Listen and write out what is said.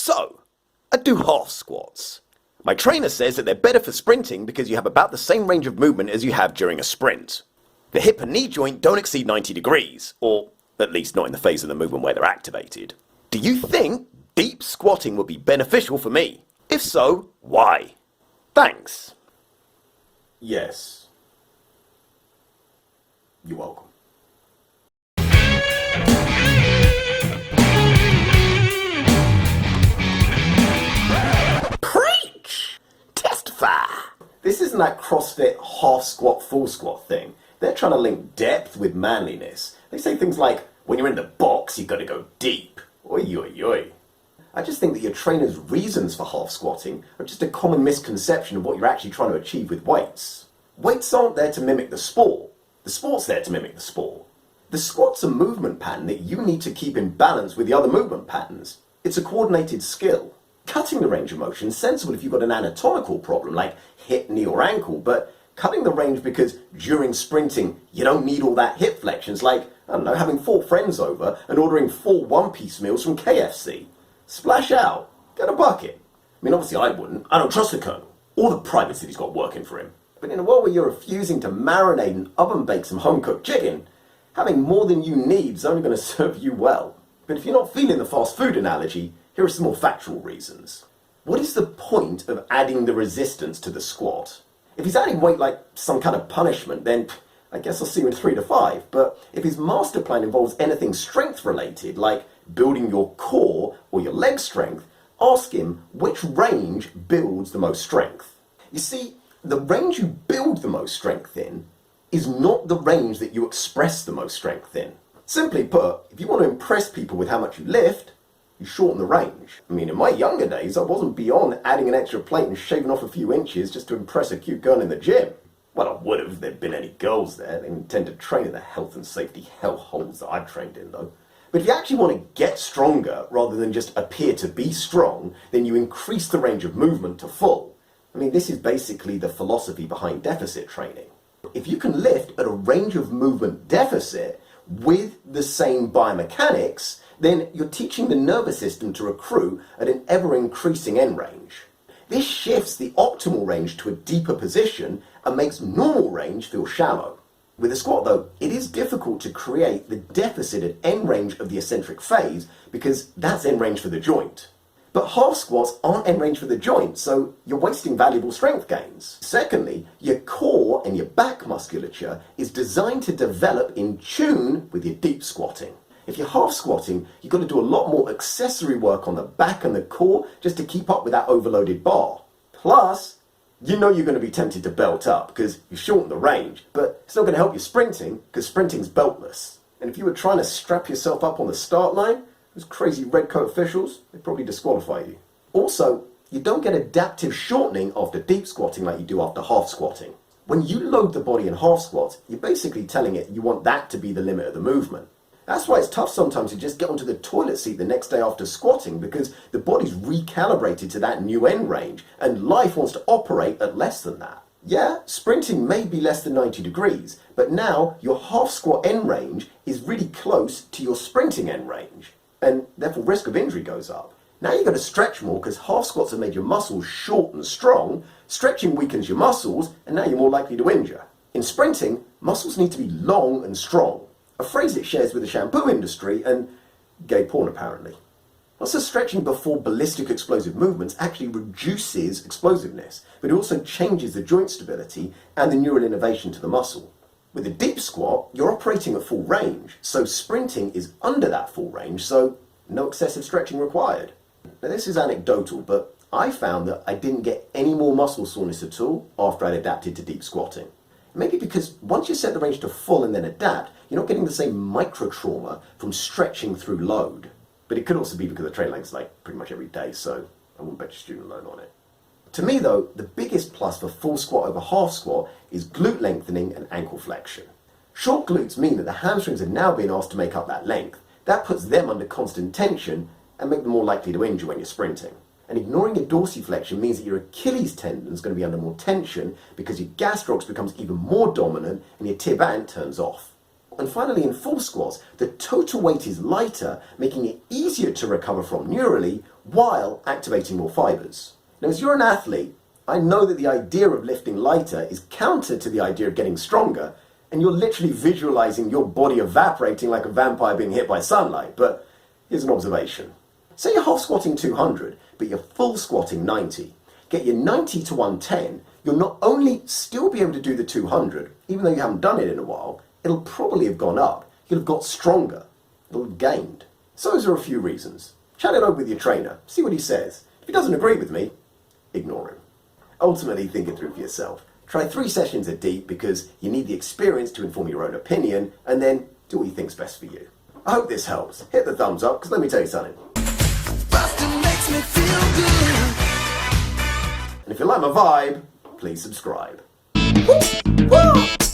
So, I do half squats. My trainer says that they're better for sprinting because you have about the same range of movement as you have during a sprint. The hip and knee joint don't exceed 90 degrees, or at least not in the phase of the movement where they're activated. Do you think deep squatting would be beneficial for me? If so, why? Thanks. Yes. You're welcome. Preach! Testify! This isn't that CrossFit half squat, full squat thing. They're trying to link depth with manliness. They say things like, when you're in the box, you've got to go deep. Oi, oi, oi. I just think that your trainer's reasons for half squatting are just a common misconception of what you're actually trying to achieve with weights. Weights aren't there to mimic the sport. The sport's there to mimic the sport. The squat's a movement pattern that you need to keep in balance with the other movement patterns. It's a coordinated skill. Cutting the range of motion is sensible if you've got an anatomical problem like hip, knee or ankle, but cutting the range because during sprinting you don't need all that hip flexion is like, I don't know, having 4 friends over and ordering 4 one-piece meals from KFC. Splash out. Get a bucket. I mean, obviously I wouldn't. I don't trust the Colonel. Or the privates that he's got working for him. But in a world where you're refusing to marinate and oven bake some home-cooked chicken, having more than you need is only going to serve you well. But if you're not feeling the fast food analogy, here are some more factual reasons. What is the point of adding the resistance to the squat? If he's adding weight like some kind of punishment, then I guess I'll see you in 3 to 5. But if his master plan involves anything strength related, like building your core or your leg strength, ask him which range builds the most strength. You see, the range you build the most strength in is not the range that you express the most strength in. Simply put, if you want to impress people with how much you lift, you shorten the range. I mean, in my younger days, I wasn't beyond adding an extra plate and shaving off a few inches just to impress a cute girl in the gym. Well, I would have if there'd been any girls there. They didn't tend to train in the health and safety hellholes that I've trained in, though. But if you actually want to get stronger rather than just appear to be strong, then you increase the range of movement to full. I mean, this is basically the philosophy behind deficit training. If you can lift at a range of movement deficit with the same biomechanics, then you're teaching the nervous system to recruit at an ever-increasing end range. This shifts the optimal range to a deeper position and makes normal range feel shallow. With a squat though, it is difficult to create the deficit at end range of the eccentric phase because that's end range for the joint. But half squats aren't end range for the joint, so you're wasting valuable strength gains. Secondly, your core and your back musculature is designed to develop in tune with your deep squatting. If you're half squatting, you've got to do a lot more accessory work on the back and the core just to keep up with that overloaded bar. Plus, you know you're going to be tempted to belt up because you shorten the range, but it's not going to help you sprinting because sprinting's beltless. And if you were trying to strap yourself up on the start line, those crazy red coat officials, they'd probably disqualify you. Also, you don't get adaptive shortening after deep squatting like you do after half squatting. When you load the body in half squats, you're basically telling it you want that to be the limit of the movement. That's why it's tough sometimes to just get onto the toilet seat the next day after squatting because the body's recalibrated to that new end range and life wants to operate at less than that. Yeah, sprinting may be less than 90 degrees, but now your half squat end range is really close to your sprinting end range and therefore risk of injury goes up. Now you've got to stretch more because half squats have made your muscles short and strong, stretching weakens your muscles and now you're more likely to injure. In sprinting, muscles need to be long and strong. A phrase it shares with the shampoo industry and gay porn apparently. Lots of stretching before ballistic explosive movements actually reduces explosiveness, but it also changes the joint stability and the neural innervation to the muscle. With a deep squat, you're operating at full range, so sprinting is under that full range, so no excessive stretching required. Now this is anecdotal, but I found that I didn't get any more muscle soreness at all after I'd adapted to deep squatting. Maybe because once you set the range to full and then adapt, you're not getting the same micro-trauma from stretching through load. But it could also be because I train legs like pretty much every day, so I wouldn't bet your student loan on it. To me though, the biggest plus for full squat over half squat is glute lengthening and ankle flexion. Short glutes mean that the hamstrings are now being asked to make up that length. That puts them under constant tension and make them more likely to injure when you're sprinting. And ignoring your dorsiflexion means that your Achilles tendon is going to be under more tension because your gastrocs becomes even more dominant and your tib ant turns off. And finally, in full squats, the total weight is lighter, making it easier to recover from neurally while activating more fibers. Now, as you're an athlete, I know that the idea of lifting lighter is counter to the idea of getting stronger, and you're literally visualizing your body evaporating like a vampire being hit by sunlight. But here's an observation. Say you're half squatting 200, but you're full squatting 90. Get your 90 to 110, you'll not only still be able to do the 200, even though you haven't done it in a while, it'll probably have gone up. You'll have got stronger. It'll have gained. So those are a few reasons. Chat it over with your trainer. See what he says. If he doesn't agree with me, ignore him. Ultimately, think it through for yourself. Try 3 sessions at deep because you need the experience to inform your own opinion, and then do what you think's best for you. I hope this helps. Hit the thumbs up, because let me tell you something. Makes me feel good. And if you like my vibe, please subscribe. Woo!